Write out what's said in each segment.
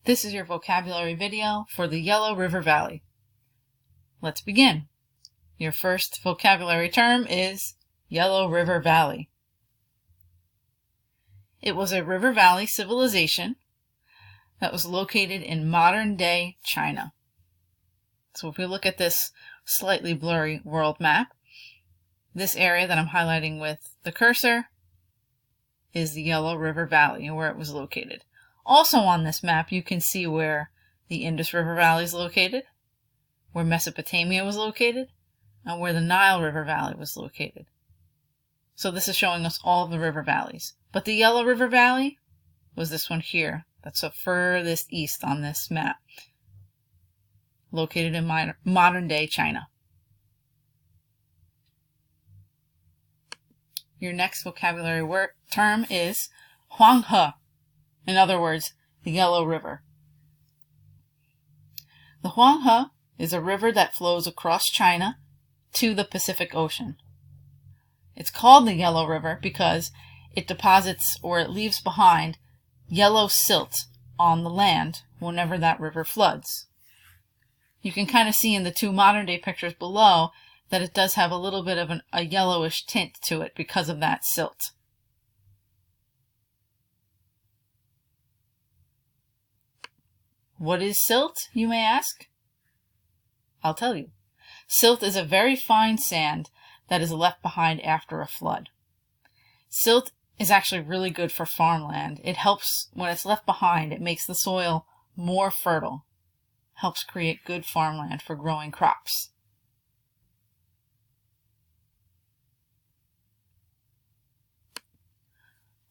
This is your vocabulary video for the Yellow River Valley. Let's begin. Your first vocabulary term is Yellow River Valley. It was a river valley civilization that was located in modern-day China. So if we look at this slightly blurry world map, this area that I'm highlighting with the cursor is the Yellow River Valley and where it was located. Also on this map, you can see where the Indus River Valley is located, where Mesopotamia was located, and where the Nile River Valley was located. So this is showing us all of the river valleys. But the Yellow River Valley was this one here. That's the furthest east on this map, located in modern-day China. Your next vocabulary term is Huanghe. In other words, the Yellow River. The Huanghe is a river that flows across China to the Pacific Ocean. It's called the Yellow River because it deposits or it leaves behind yellow silt on the land whenever that river floods. You can kind of see in the two modern-day pictures below that it does have a little bit of a yellowish tint to it because of that silt. What is silt, you may ask? I'll tell you. Silt is a very fine sand that is left behind after a flood. Silt is actually really good for farmland. It helps, when it's left behind, it makes the soil more fertile, helps create good farmland for growing crops.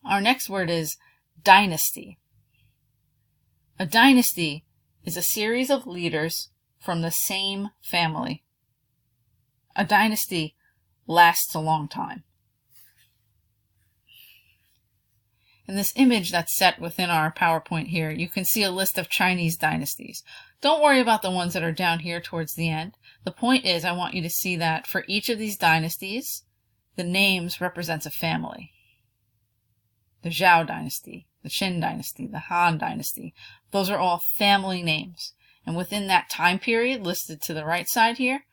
Our next word is dynasty. A dynasty is a series of leaders from the same family. A dynasty lasts a long time. In this image that's set within our PowerPoint here, you can see a list of Chinese dynasties. Don't worry about the ones that are down here towards the end. The point is, I want you to see that for each of these dynasties, the names represents a family. The Zhao dynasty, the Qin dynasty, the Han dynasty, those are all family names. And within that time period listed to the right side here,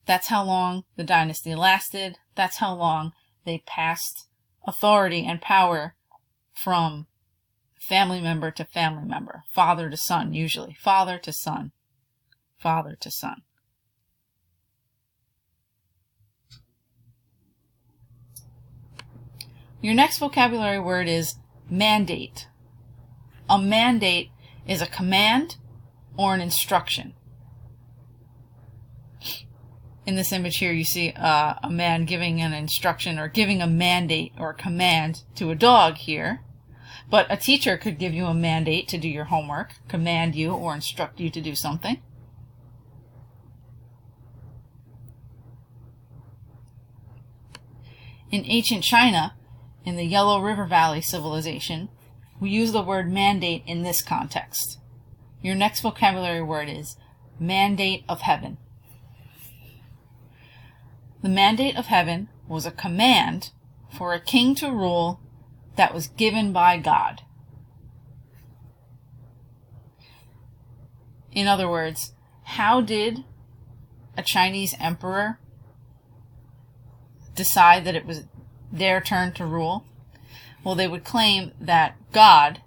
that's how long the dynasty lasted. That's how long they passed authority and power from family member to family member, father to son usually, father to son, father to son. Your next vocabulary word is mandate. A mandate is a command or an instruction. In this image here, you see a man giving an instruction or giving a mandate or command to a dog here. But a teacher could give you a mandate to do your homework, command you or instruct you to do something. In ancient China, in the Yellow River Valley civilization, we use the word mandate in this context. Your next vocabulary word is mandate of heaven. The mandate of heaven was a command for a king to rule that was given by God. In other words, how did a Chinese emperor decide that it was their turn to rule? Well, they would claim that God,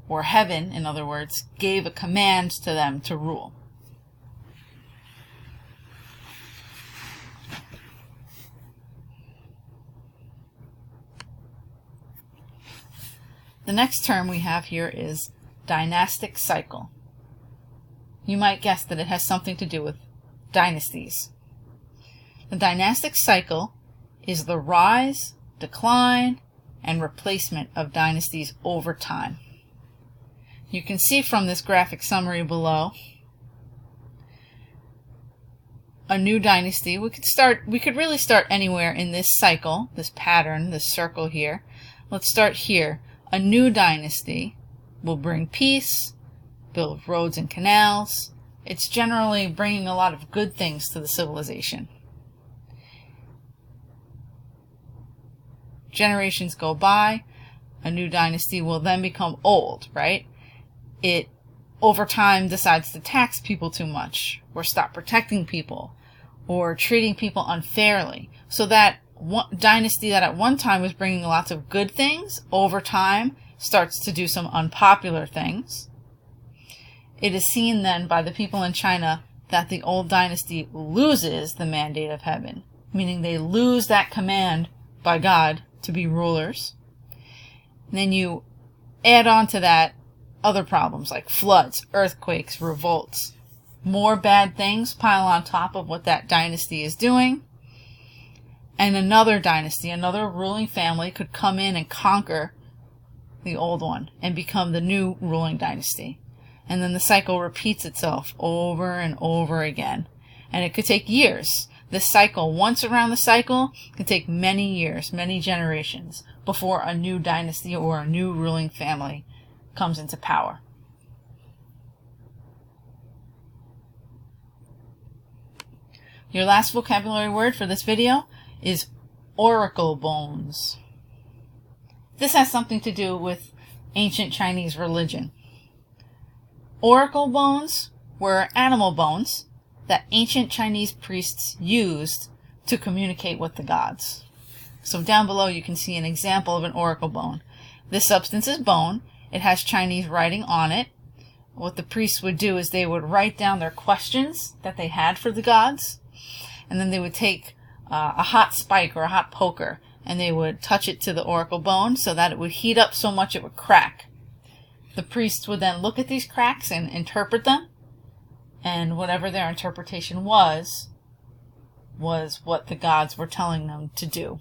or heaven, in other words, gave a command to them to rule. The next term we have here is dynastic cycle. You might guess that it has something to do with dynasties. The dynastic cycle is the rise, decline, and replacement of dynasties over time. You can see from this graphic summary below a new dynasty. We could really start anywhere in this cycle, this pattern, this circle here. Let's start here. A new dynasty will bring peace, build roads and canals. It's generally bringing a lot of good things to the civilization. Generations go by, a new dynasty will then become old, right? It over time decides to tax people too much, or stop protecting people, or treating people unfairly. So that one dynasty that at one time was bringing lots of good things, over time starts to do some unpopular things. It is seen then by the people in China that the old dynasty loses the mandate of heaven, meaning they lose that command by God to be rulers. And then you add on to that other problems like floods, earthquakes, revolts. More bad things pile on top of what that dynasty is doing. And another dynasty, another ruling family could come in and conquer the old one and become the new ruling dynasty. And then the cycle repeats itself over and over again. And it could take years. This cycle, once around the cycle, can take many years, many generations, before a new dynasty or a new ruling family comes into power. Your last vocabulary word for this video is oracle bones. This has something to do with ancient Chinese religion. Oracle bones were animal bones that ancient Chinese priests used to communicate with the gods. So down below you can see an example of an oracle bone. This substance is bone. It has Chinese writing on it. What the priests would do is they would write down their questions that they had for the gods, and then they would take a hot spike or a hot poker, and they would touch it to the oracle bone so that it would heat up so much it would crack. The priests would then look at these cracks and interpret them, and whatever their interpretation was what the gods were telling them to do.